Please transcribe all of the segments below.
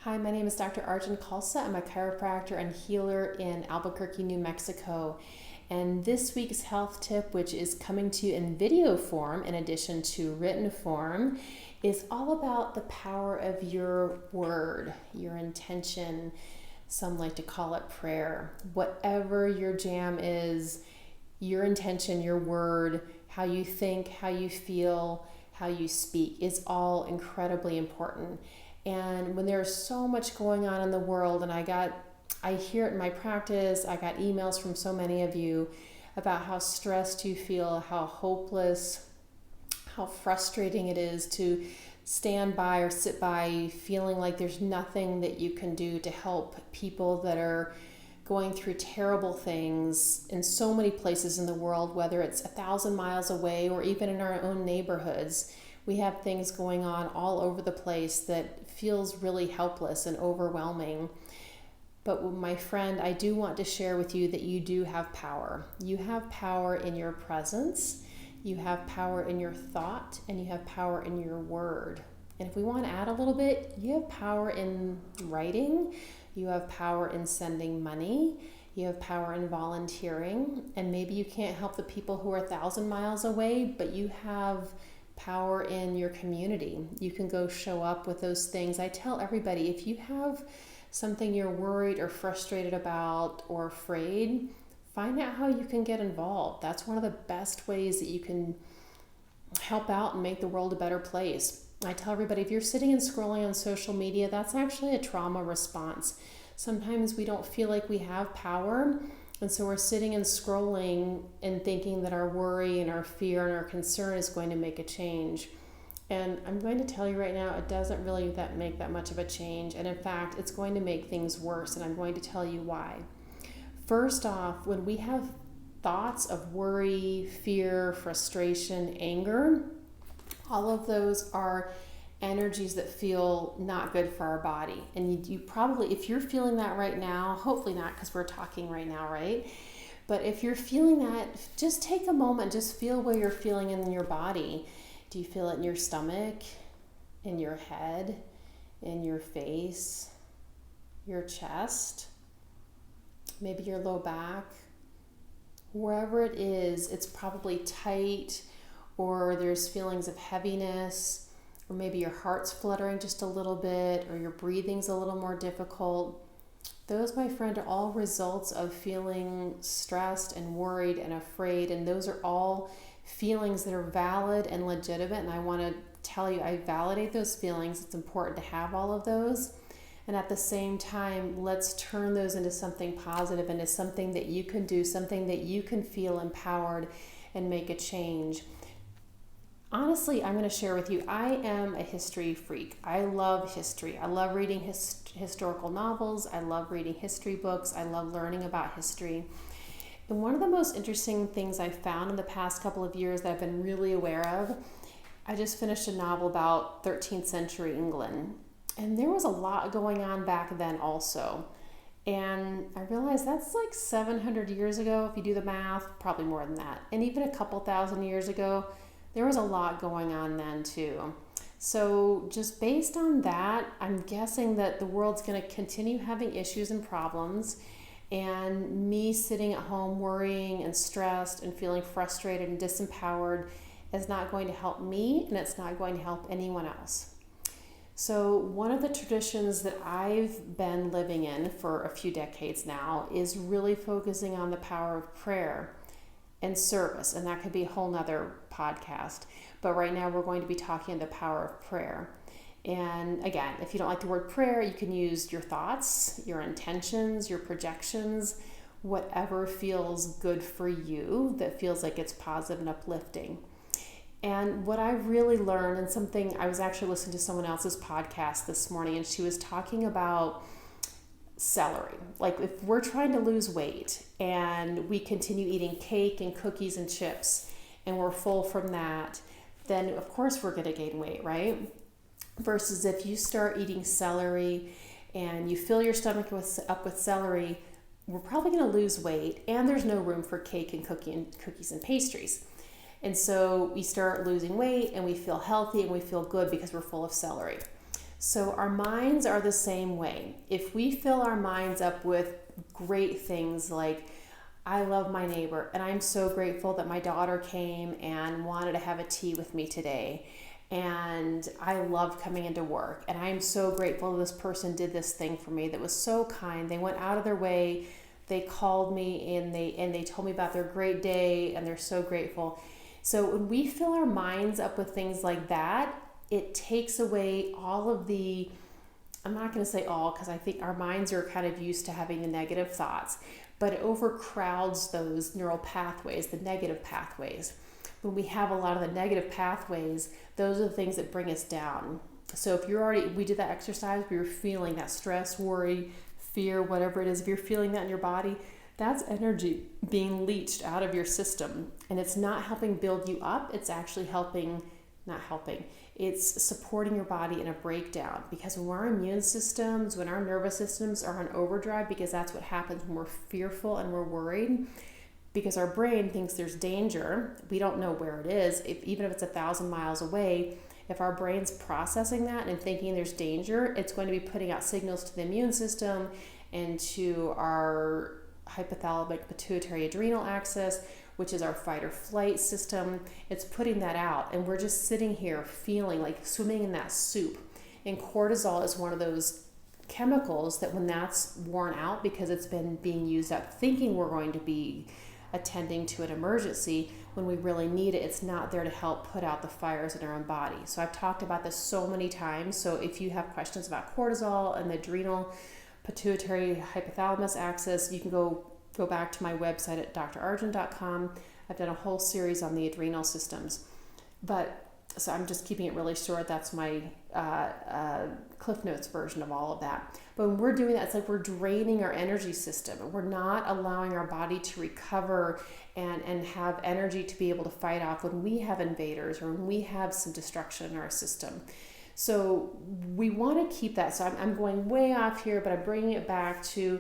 Hi, my name is Dr. Arjan. I'm a chiropractor and healer in Albuquerque, New Mexico. And this week's health tip, which is coming to you in video form in addition to written form, is all about the power of your word, your intention. Some like to call it prayer. Whatever your jam is, your intention, your word, how you think, how you feel, how you speak is all incredibly important. And when there's so much going on in the world, and I hear it in my practice, I got emails from so many of you about how stressed you feel, how hopeless, how frustrating it is to stand by or sit by feeling like there's nothing that you can do to help people that are going through terrible things in so many places in the world, whether it's 1,000 miles away or even in our own neighborhoods. We have things going on all over the place that feels really helpless and overwhelming. But my friend, I do want to share with you that you do have power. You have power in your presence, you have power in your thought, and you have power in your word. And if we want to add a little bit, you have power in writing, you have power in sending money, you have power in volunteering, and maybe you can't help the people who are 1,000 miles away, but you have power in your community. You can go show up with those things. I tell everybody, if you have something you're worried or frustrated about or afraid, find out how you can get involved. That's one of the best ways that you can help out and make the world a better place. I tell everybody, if you're sitting and scrolling on social media, that's actually a trauma response. Sometimes we don't feel like we have power, and so we're sitting and scrolling and thinking that our worry and our fear and our concern is going to make a change. And I'm going to tell you right now, it doesn't really make that much of a change. And in fact, it's going to make things worse. And I'm going to tell you why. First off, when we have thoughts of worry, fear, frustration, anger, all of those are energies that feel not good for our body. And you probably, if you're feeling that right now, hopefully not because we're talking right now, right? But if you're feeling that, just take a moment, just feel where you're feeling in your body. Do you feel it in your stomach, in your head, in your face, your chest, maybe your low back? Wherever it is, it's probably tight, or there's feelings of heaviness, or maybe your heart's fluttering just a little bit, or your breathing's a little more difficult. Those, my friend, are all results of feeling stressed and worried and afraid, and those are all feelings that are valid and legitimate, and I want to tell you, I validate those feelings. It's important to have all of those, and at the same time, let's turn those into something positive, into something that you can do, something that you can feel empowered and make a change. Honestly, I'm going to share with you, I am a history freak. I love history. I love reading historical novels. I love reading history books. I love learning about history. And one of the most interesting things I've found in the past couple of years that I've been really aware of, I just finished a novel about 13th century England. And there was a lot going on back then also. And I realized that's like 700 years ago, if you do the math, probably more than that. And even a couple thousand years ago, there was a lot going on then too. So just based on that, I'm guessing that the world's going to continue having issues and problems. And me sitting at home worrying and stressed and feeling frustrated and disempowered is not going to help me, and it's not going to help anyone else. So one of the traditions that I've been living in for a few decades now is really focusing on the power of prayer and service, and that could be a whole nother podcast. But right now we're going to be talking the power of prayer. And again, if you don't like the word prayer, you can use your thoughts, your intentions, your projections, whatever feels good for you, that feels like it's positive and uplifting. And what I've really learned, and something, I was actually listening to someone else's podcast this morning, and she was talking about celery. Like if we're trying to lose weight and we continue eating cake and cookies and chips and we're full from that, then of course we're going to gain weight, right? Versus if you start eating celery and you fill your stomach up with celery, we're probably going to lose weight, and there's no room for cake and cookies and pastries. And so we start losing weight and we feel healthy and we feel good because we're full of celery. So our minds are the same way. If we fill our minds up with great things like, I love my neighbor and I'm so grateful that my daughter came and wanted to have a tea with me today. And I love coming into work and I'm so grateful this person did this thing for me that was so kind. They went out of their way. They called me and they told me about their great day and they're so grateful. So when we fill our minds up with things like that, it takes away all of the, I'm not going to say all because I think our minds are kind of used to having the negative thoughts, but it overcrowds those neural pathways, the negative pathways. When we have a lot of the negative pathways, those are the things that bring us down. So if you're already, we did that exercise, we were feeling that stress, worry, fear, whatever it is, if you're feeling that in your body, that's energy being leached out of your system. And it's not helping build you up, it's actually it's supporting your body in a breakdown. Because when our immune systems, when our nervous systems are on overdrive, because that's what happens when we're fearful and we're worried, because our brain thinks there's danger, we don't know where it is, even if it's 1,000 miles away. If our brain's processing that and thinking there's danger, it's going to be putting out signals to the immune system and to our hypothalamic pituitary adrenal axis, which is our fight or flight system. It's putting that out, and we're just sitting here feeling like swimming in that soup. And cortisol is one of those chemicals that when that's worn out because it's been being used up thinking we're going to be attending to an emergency, when we really need it, it's not there to help put out the fires in our own body. So I've talked about this so many times. So if you have questions about cortisol and the adrenal pituitary hypothalamus axis, you can go back to my website at drarjan.com. I've done a whole series on the adrenal systems. So I'm just keeping it really short. That's my Cliff Notes version of all of that. But when we're doing that, it's like we're draining our energy system. We're not allowing our body to recover and have energy to be able to fight off when we have invaders or when we have some destruction in our system. So we want to keep that. So I'm going way off here, but I'm bringing it back to,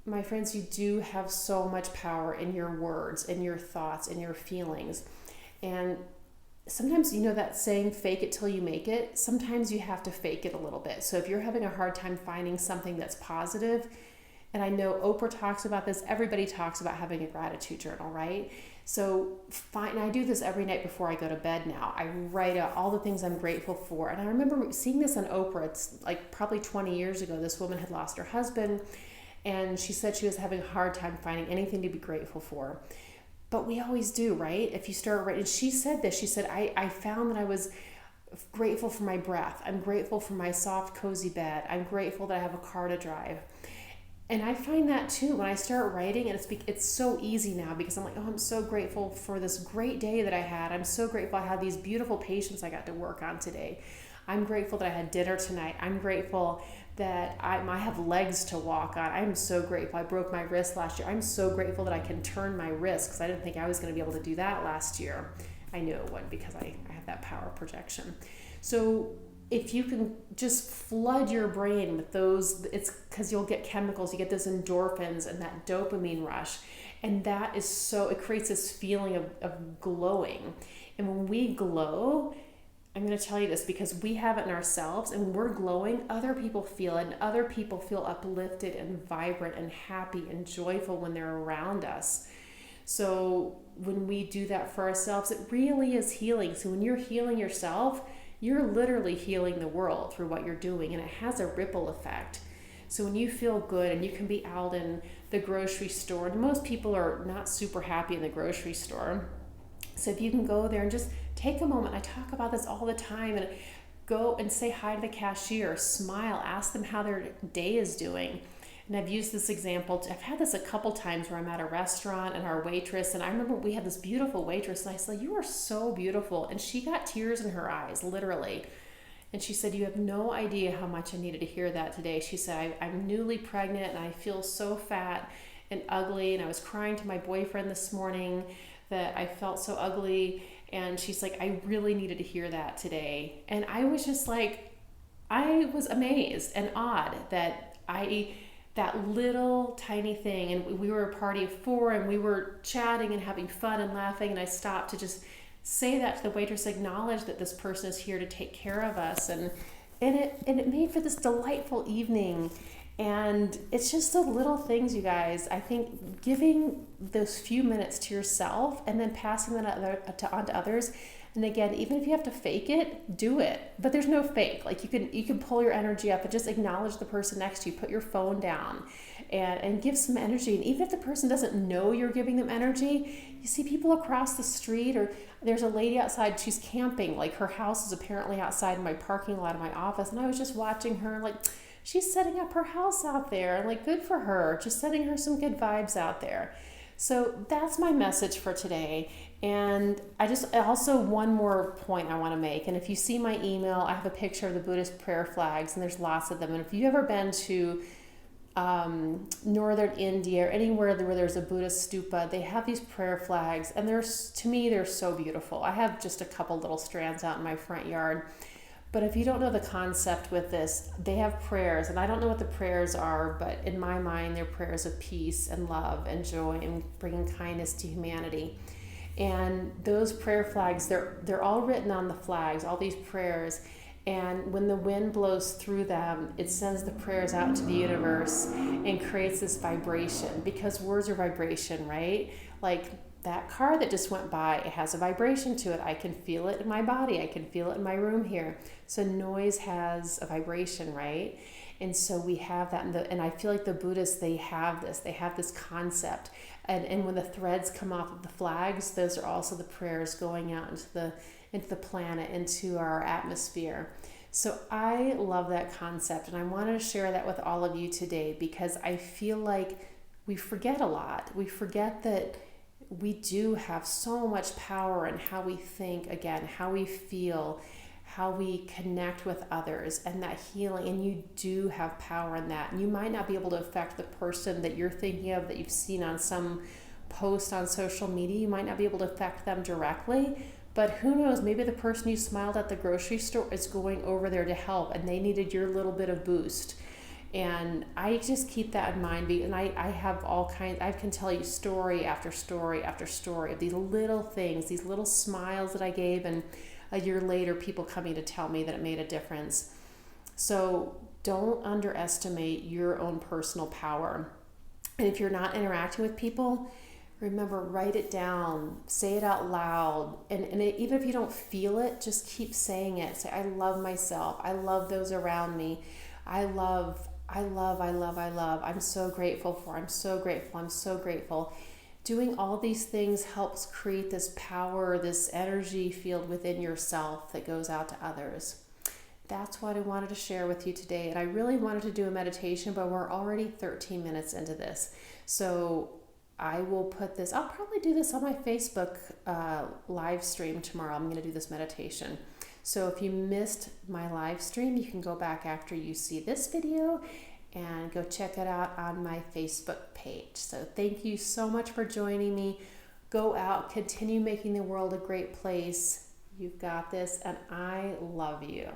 my friends, you do have so much power in your words, in your thoughts, in your feelings. And sometimes, you know that saying, fake it till you make it? Sometimes you have to fake it a little bit. So if you're having a hard time finding something that's positive, and I know Oprah talks about this, everybody talks about having a gratitude journal, right? So and I do this every night before I go to bed now. I write out all the things I'm grateful for. And I remember seeing this on Oprah. It's like probably 20 years ago. This woman had lost her husband, and she said she was having a hard time finding anything to be grateful for. But we always do, right? If you start writing, she said this, she said, I found that I was grateful for my breath. I'm grateful for my soft, cozy bed. I'm grateful that I have a car to drive. And I find that too, when I start writing, and it's so easy now because I'm like, oh, I'm so grateful for this great day that I had. I'm so grateful I had these beautiful patients I got to work on today. I'm grateful that I had dinner tonight. I'm grateful that I have legs to walk on. I'm so grateful. I broke my wrist last year. I'm so grateful that I can turn my wrist because I didn't think I was going to be able to do that last year. I knew it would because I have that power projection. So if you can just flood your brain with those, it's because you'll get chemicals, you get those endorphins and that dopamine rush. And that is so, it creates this feeling of glowing. And when we glow, I'm going to tell you this because we have it in ourselves, and when we're glowing, other people feel it, and other people feel uplifted and vibrant and happy and joyful when they're around us. So when we do that for ourselves, it really is healing. So when you're healing yourself, you're literally healing the world through what you're doing, and it has a ripple effect. So when you feel good and you can be out in the grocery store, and most people are not super happy in the grocery store. So if you can go there and just take a moment, I talk about this all the time, and go and say hi to the cashier, smile, ask them how their day is doing. And I've used this example, I've had this a couple times where I'm at a restaurant and our waitress, and I remember we had this beautiful waitress, and I said, "You are so beautiful." And she got tears in her eyes, literally. And she said, "You have no idea how much I needed to hear that today." She said, I'm newly pregnant and I feel so fat and ugly, and I was crying to my boyfriend this morning that I felt so ugly. And she's like, "I really needed to hear that today." And I was just like, I was amazed and awed that that little tiny thing, and we were a party of 4 and we were chatting and having fun and laughing, and I stopped to just say that to the waitress, acknowledge that this person is here to take care of us. And And it made for this delightful evening. And it's just the little things, you guys. I think giving those few minutes to yourself and then passing that on to others. And again, even if you have to fake it, do it. But there's no fake. Like you can pull your energy up and just acknowledge the person next to you. Put your phone down and give some energy. And even if the person doesn't know you're giving them energy, you see people across the street, or there's a lady outside, she's camping. Like her house is apparently outside my parking lot of my office. And I was just watching her, like, she's setting up her house out there. And like, good for her. Just sending her some good vibes out there. So that's my message for today. And also one more point I want to make. And if you see my email, I have a picture of the Buddhist prayer flags, and there's lots of them. And if you've ever been to northern India or anywhere where there's a Buddhist stupa, they have these prayer flags, and to me they're so beautiful. I have just a couple little strands out in my front yard. But if you don't know the concept with this, they have prayers, and I don't know what the prayers are, but in my mind, they're prayers of peace and love and joy and bringing kindness to humanity. And those prayer flags, they're all written on the flags, all these prayers. And when the wind blows through them, it sends the prayers out to the universe and creates this vibration, because words are vibration, right? Like that car that just went by, it has a vibration to it. I can feel it in my body. I can feel it in my room here. So noise has a vibration, right? And so we have that. And I feel like the Buddhists, they have this concept. And when the threads come off of the flags, those are also the prayers going out into the planet, into our atmosphere. So I love that concept, and I wanted to share that with all of you today, because I feel like we forget a lot. We forget that we do have so much power in how we think, again, how we feel, how we connect with others, and that healing. And you do have power in that. And you might not be able to affect the person that you're thinking of, that you've seen on some post on social media. You might not be able to affect them directly, but who knows, maybe the person you smiled at the grocery store is going over there to help, and they needed your little bit of boost. And I just keep that in mind. And I have all kinds, I can tell you story after story after story of these little things, these little smiles that I gave, and a year later, people coming to tell me that it made a difference. So don't underestimate your own personal power. And if you're not interacting with people, remember, write it down, say it out loud. And even if you don't feel it, just keep saying it. Say, I love myself. I love those around me. I love. I'm so grateful I'm so grateful. Doing all these things helps create this power, this energy field within yourself that goes out to others. That's what I wanted to share with you today. And I really wanted to do a meditation, but we're already 13 minutes into this. So I will put this, I'll probably do this on my Facebook live stream tomorrow. I'm going to do this meditation. So if you missed my live stream, you can go back after you see this video and go check it out on my Facebook page. So thank you so much for joining me. Go out, continue making the world a great place. You've got this, and I love you.